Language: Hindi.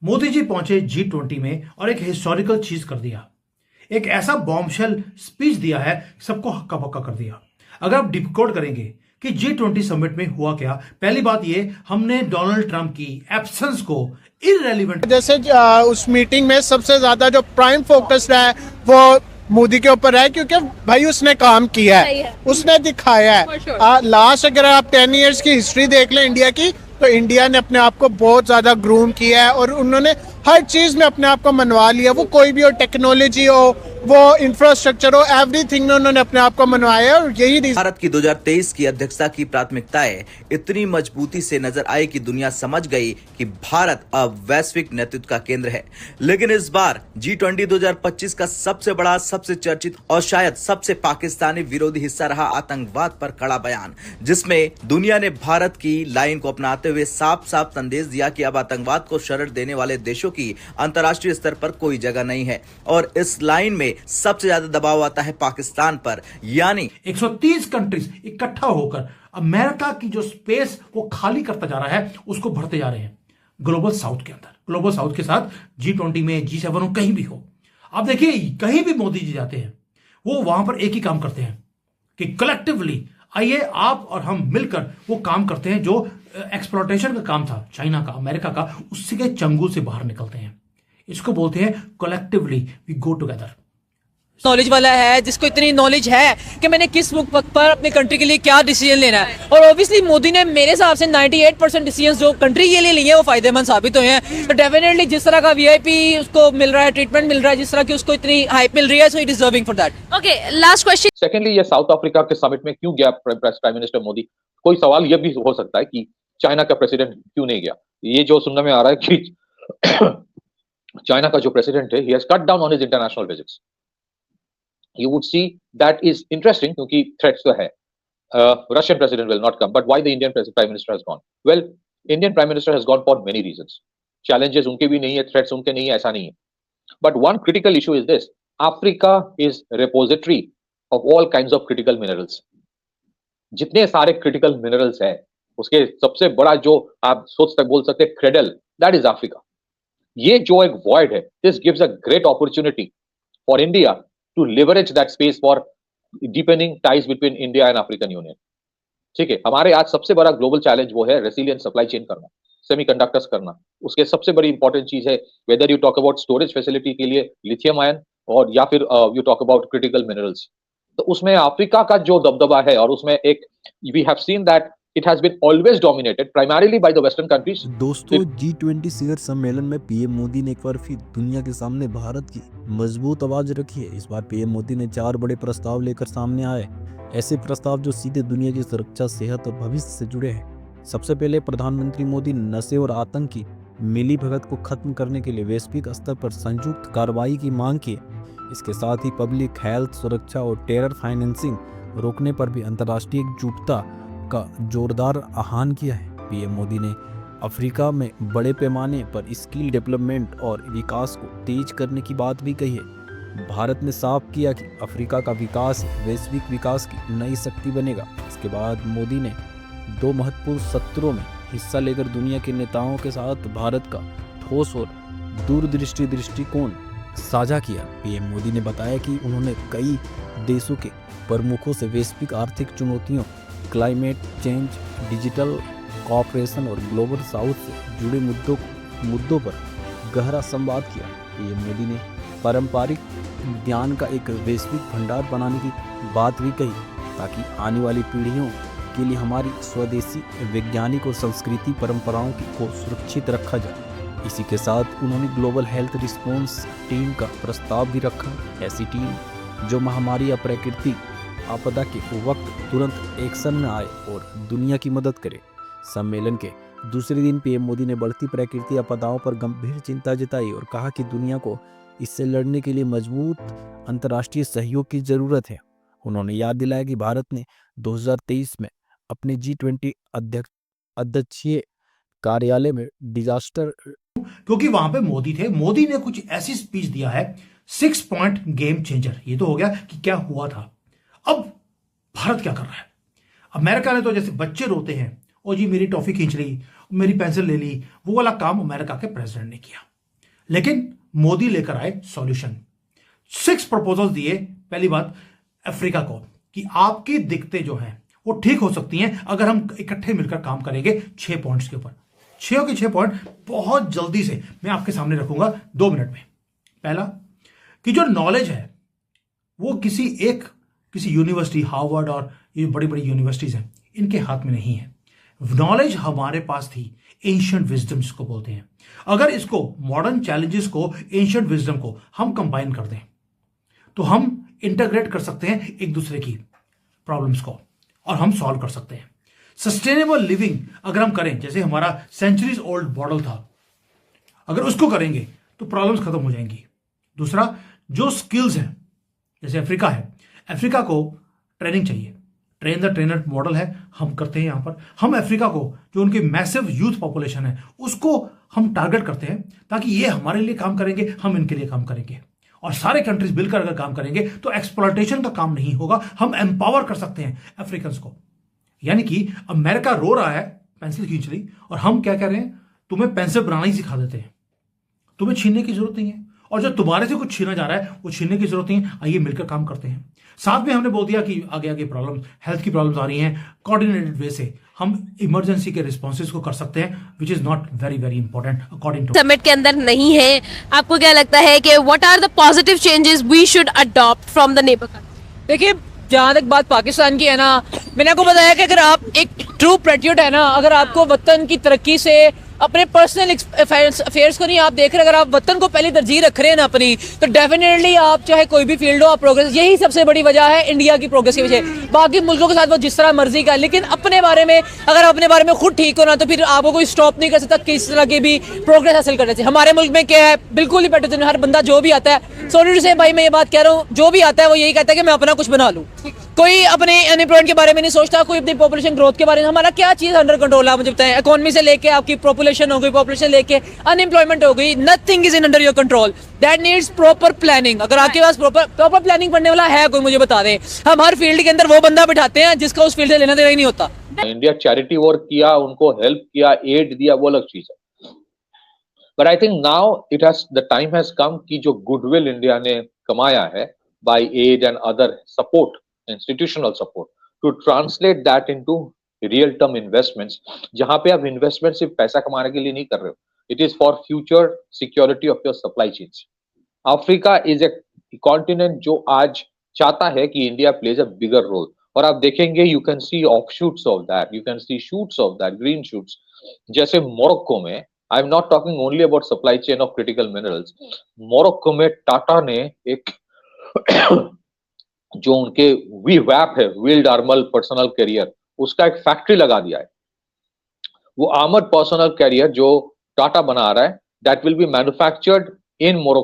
मोदी जी पहुंचे G20 में और एक हिस्टोरिकल चीज कर दिया। एक ऐसा बॉम्बशेल स्पीच दिया है, सबको हक्का बक्का कर दिया। अगर आप डिकोड करेंगे कि G20 समिट में हुआ क्या, पहली बात ये, हमने डोनाल्ड ट्रंप की एब्सेंस को इररेलेवेंट, जैसे उस मीटिंग में सबसे ज्यादा जो प्राइम फोकस है वो मोदी के ऊपर है, क्योंकि भाई उसने काम किया है, उसने दिखाया है। लास्ट अगर आप 10 इयर्स की हिस्ट्री देख लें इंडिया की, तो इंडिया ने अपने आप को बहुत ज्यादा ग्रूम किया है और उन्होंने हर चीज में अपने आप को मनवा लिया। वो कोई भी हो, टेक्नोलॉजी हो, वो इंफ्रास्ट्रक्चर हो, एवरीथिंग में उन्होंने अपने आप को मनवाया है। और यही भारत की 2023 की अध्यक्षता की प्राथमिकताएं इतनी मजबूती से नजर आई कि दुनिया समझ गई कि भारत अब वैश्विक नेतृत्व का केंद्र है। लेकिन इस बार G20 2025 का सबसे बड़ा, सबसे चर्चित और शायद सबसे पाकिस्तानी विरोधी हिस्सा रहा आतंकवाद पर कड़ा बयान, जिसमें दुनिया ने भारत की लाइन को अपनाते हुए साफ साफ संदेश दिया कि अब आतंकवाद को शरण देने वाले देशों की अंतर्राष्ट्रीय स्तर पर कोई जगह नहीं है और इस लाइन में सबसे ज्यादा दबाव आता है पाकिस्तान पर। यानी 130 कंट्रीज इकट्ठा होकर अमेरिका की जो स्पेस वो खाली करता जा रहा है, उसको भरते जा रहे हैं ग्लोबल साउथ के अंदर। ग्लोबल साउथ के साथ G20 में, G7 हो, कहीं भी हो, आप देखिए कहीं भी मोदी जी जाते हैं, वो वहां पर एक ही काम करते हैं कि कलेक्टिवली आइए आप और हम मिलकर वो काम करते हैं जो एक्सप्लॉयटेशन का काम था चाइना का, अमेरिका का, उससे के चंगुल से बाहर निकलते हैं। इसको बोलते हैं collectively we go together. Knowledge वाला है, जिसको इतनी नॉलेज है कि मैंने किस वक्त पर अपने कंट्री के लिए क्या डिसीजन लेना है। और ऑब्वियसली मोदी ने मेरे हिसाब से 98% डिसीजन जो कंट्री के लिए लिए हैं वो फायदेमंद साबित हुए हैं। तो डेफिनेटली जिस तरह का वीआईपी उसको मिल रहा है, ट्रीटमेंट मिल रहा है, जिस तरह की उसको इतनी हाइप मिल रही है, so he deserving for that. Okay, last question. Secondly, ये साउथ अफ्रीका के समिट में क्यों गया प्राइम मिनिस्टर मोदी? कोई सवाल ये भी हो सकता है कि चाइना का प्रेसिडेंट क्यों नहीं गया। ये जो सुनने में आ रहा है कि चाइना का जो प्रेसिडेंट है, he has cut down on his international visits. You would see that is interesting क्योंकि threats तो है. Russian president will not come, but why the Indian prime minister has gone? Well, Indian prime minister has gone for many reasons. Challenges उनके भी नहीं है, threats उनके नहीं है, ऐसा नहीं है. But one critical issue is this: Africa is repository of all kinds of critical minerals. जितने सारे critical minerals है, उसके सबसे बड़ा जो आप बोल सकते हैं cradle, that is Africa. ये जो एक void है, this gives a great opportunity for India to leverage that space for deepening ties between India and African Union. ठीक है, हमारे आज सबसे बड़ा ग्लोबल चैलेंज वो है रेसिलियंट सप्लाई चेन करना, सेमीकंडक्टर्स करना। उसके सबसे बड़ी इंपॉर्टेंट चीज है, whether you talk about storage facility के लिए लिथियम आयन और या फिर you talk about critical minerals, तो उसमें अफ्रीका का जो दबदबा है और उसमें एक we have seen that it has been always dominated primarily by the western countries. दोस्तों, G20 शिखर सम्मेलन में पीएम मोदी ने एक बार फिर दुनिया के सामने भारत की मजबूत आवाज रखी है। इस बार पीएम मोदी ने 4 बड़े प्रस्ताव लेकर सामने आए, ऐसे प्रस्ताव जो सीधे दुनिया की सुरक्षा, सेहत और भविष्य से जुड़े हैं। सबसे पहले प्रधानमंत्री मोदी नशे और आतंक की मिलीभगत को खत्म करने के लिए वैश्विक स्तर पर संयुक्त कार्रवाई की मांग की। इसके साथ ही पब्लिक हेल्थ, सुरक्षा और टेरर फाइनेंसिंग रोकने पर भी अंतर्राष्ट्रीय एकजुटता का जोरदार आह्वान किया है। पीएम मोदी ने अफ्रीका में बड़े पैमाने पर स्किल डेवलपमेंट और विकास को तेज करने की बात भी कही है। भारत ने साफ किया कि अफ्रीका का विकास वैश्विक विकास की नई शक्ति बनेगा। इसके बाद मोदी ने 2 महत्वपूर्ण सत्रों में हिस्सा लेकर दुनिया के नेताओं के साथ भारत का ठोस और दूरदृष्टि दृष्टिकोण साझा किया। पीएम मोदी ने बताया कि उन्होंने कई देशों के प्रमुखों से वैश्विक आर्थिक चुनौतियों, क्लाइमेट चेंज, डिजिटल कॉपरेशन और ग्लोबल साउथ से जुड़े मुद्दों पर गहरा संवाद किया। पीएम मोदी ने पारंपरिक ज्ञान का एक वैश्विक भंडार बनाने की बात भी कही, ताकि आने वाली पीढ़ियों के लिए हमारी स्वदेशी वैज्ञानिक और संस्कृति परंपराओं को सुरक्षित रखा जाए। इसी के साथ उन्होंने ग्लोबल हेल्थ रिस्पॉन्स टीम का प्रस्ताव भी रखा। ऐसी टीम जो महामारी या प्राकृतिक आपदा के वक्त तुरंत एक्शन में आए और दुनिया की मदद करे। सम्मेलन के दूसरे दिन पीएम मोदी ने बढ़ती प्राकृतिक आपदाओं पर गंभीर चिंता जताई और कहा कि दुनिया को इससे लड़ने के लिए मजबूत अंतर्राष्ट्रीय सहयोग की जरूरत है। उन्होंने याद दिलाया कि भारत ने 2023 में अपने G20 अध्यक्षीय कार्यालय में डिजास्टर, क्योंकि वहां पे मोदी थे, मोदी ने कुछ ऐसी स्पीच दिया है 6 पॉइंट गेम चेंजर। ये तो हो गया कि क्या हुआ था। अब भारत क्या कर रहा है? अमेरिका ने तो जैसे बच्चे रोते हैं, ओ जी मेरी टॉफी खींच ली, मेरी पेंसिल ले ली, वो वाला काम अमेरिका के प्रेसिडेंट ने किया। लेकिन मोदी लेकर आए सॉल्यूशन। 6 प्रपोजल दिए। पहली बात अफ्रीका को कि आपकी दिक्कतें जो हैं वो ठीक हो सकती हैं अगर हम इकट्ठे मिलकर काम करेंगे 6 पॉइंट्स के ऊपर। 6 के 6 पॉइंट बहुत जल्दी से मैं आपके सामने रखूंगा 2 मिनट में। पहला कि जो नॉलेज है वो किसी यूनिवर्सिटी, हार्वर्ड और ये बड़ी बड़ी यूनिवर्सिटीज हैं, इनके हाथ में नहीं है। नॉलेज हमारे पास थी, एंशिएंट विजडम जिसको बोलते हैं। अगर इसको, मॉडर्न चैलेंजेस को, एंशिएंट विजडम को हम कंबाइन कर दें तो हम इंटीग्रेट कर सकते हैं एक दूसरे की प्रॉब्लम्स को और हम सॉल्व कर सकते हैं। सस्टेनेबल लिविंग अगर हम करें, जैसे हमारा सेंचुरीज ओल्ड मॉडल था, अगर उसको करेंगे तो प्रॉब्लम्स खत्म हो जाएंगी। दूसरा, जो स्किल्स हैं, जैसे अफ्रीका है, अफ्रीका को ट्रेनिंग चाहिए, ट्रेन द ट्रेनर मॉडल है, हम करते हैं यहां पर। हम अफ्रीका को, जो उनकी मैसिव यूथ पॉपुलेशन है, उसको हम टारगेट करते हैं ताकि ये हमारे लिए काम करेंगे, हम इनके लिए काम करेंगे और सारे कंट्रीज मिलकर अगर काम करेंगे तो एक्सप्लॉयटेशन का काम नहीं होगा, हम एम्पावर कर सकते हैं अफ्रीकन्स को। यानी कि अमेरिका रो रहा है पेंसिल खींच ली और हम क्या कह रहे हैं, तुम्हें पेंसिल बनाना ही सिखा देते हैं, तुम्हें छीनने की जरूरत नहीं है, और जो तुम्हारे से कुछ छीना जा रहा है वो छीनने की जरूरत नहीं है। आइए मिलकर काम करते हैं। साथ में हमने बोल दिया कि आगे आगे प्रॉब्लम, हेल्थ की प्रॉब्लम्स आ रही हैं, कोऑर्डिनेटेड वे से हम इमरजेंसी के रिस्पॉन्सेज को कर सकते हैं, which is not very very important according to. Summit के अंदर नहीं है, आपको क्या लगता है कि what are the positive changes we should adopt from the neighbour country? देखिए, जहां तक बात पाकिस्तान की है ना, मैंने आपको बताया कि अगर आप एक ट्रू पैट्रियट है ना, अगर आपको वतन की तरक्की से अपने पर्सनल अफेयर्स को नहीं आप देख रहे, अगर आप वतन को पहले तरजीह रख रहे हैं ना अपनी, तो डेफिनेटली आप चाहे कोई भी फील्ड हो, आप प्रोग्रेस, यही सबसे बड़ी वजह है इंडिया की प्रोग्रेस की वजह। बाकी मुल्कों के साथ वो जिस तरह मर्जी का, लेकिन अपने बारे में अगर अपने बारे में खुद ठीक हो ना, तो फिर आपको कोई स्टॉप नहीं कर सकता किस तरह की भी प्रोग्रेस हासिल करने से। हमारे मुल्क में क्या है, बिल्कुल ही पैट्रियटिज्म, हर बंदा जो भी आता है, सॉरी से भाई मैं ये बात कह रहा हूँ, जो भी आता है वो यही कहता है कि मैं अपना कुछ बना लूँ। कोई अपने अनएम्प्लॉयमेंट के बारे में नहीं सोचता, कोई अपनी पॉपुलेशन ग्रोथ के बारे में। हमारा क्या चीज अंडर कंट्रोल है, मुझे बताएं। इकोनॉमी से लेके आपकी पॉपुलेशन हो गई, पॉपुलेशन लेके अनएम्प्लॉयमेंट हो गई, nothing is in under your control. That needs proper planning. अगर आपके पास प्रॉपर प्लानिंग करने वाला है कोई, मुझे बता दें। हम हर फील्ड के अंदर वो बंदा बिठाते हैं जिसका उस फील्ड से लेना देना ही नहीं होता। इंडिया चैरिटी वर्क किया, उनको हेल्प किया, एड दिया, वो अलग चीज है। But I think now the time has come कि जो गुडविल इंडिया ने कमाया है bye add and other support, institutional support, to translate that into real term investments, जहां पे आप इन्वेस्टमेंट सिर्फ पैसा कमाने के लिए नहीं कर रहे हो, it is for future security of your supply chains. Africa is a continent जो आज चाहता है कि India plays a bigger role, और आप देखेंगे you can see offshoots of that, you can see shoots of that, green shoots. जैसे मोरक्को में, I am not talking only about supply chain of critical minerals, Morocco में टाटा ने एक जो उनके वीवैप है, व्हील्ड आर्मर्ड पर्सनल कैरियर, उसका एक फैक्ट्री लगा दिया है। वो आर्मर्ड पर्सनल कैरियर जो टाटा बना रहा है, that will be manufactured in Morocco.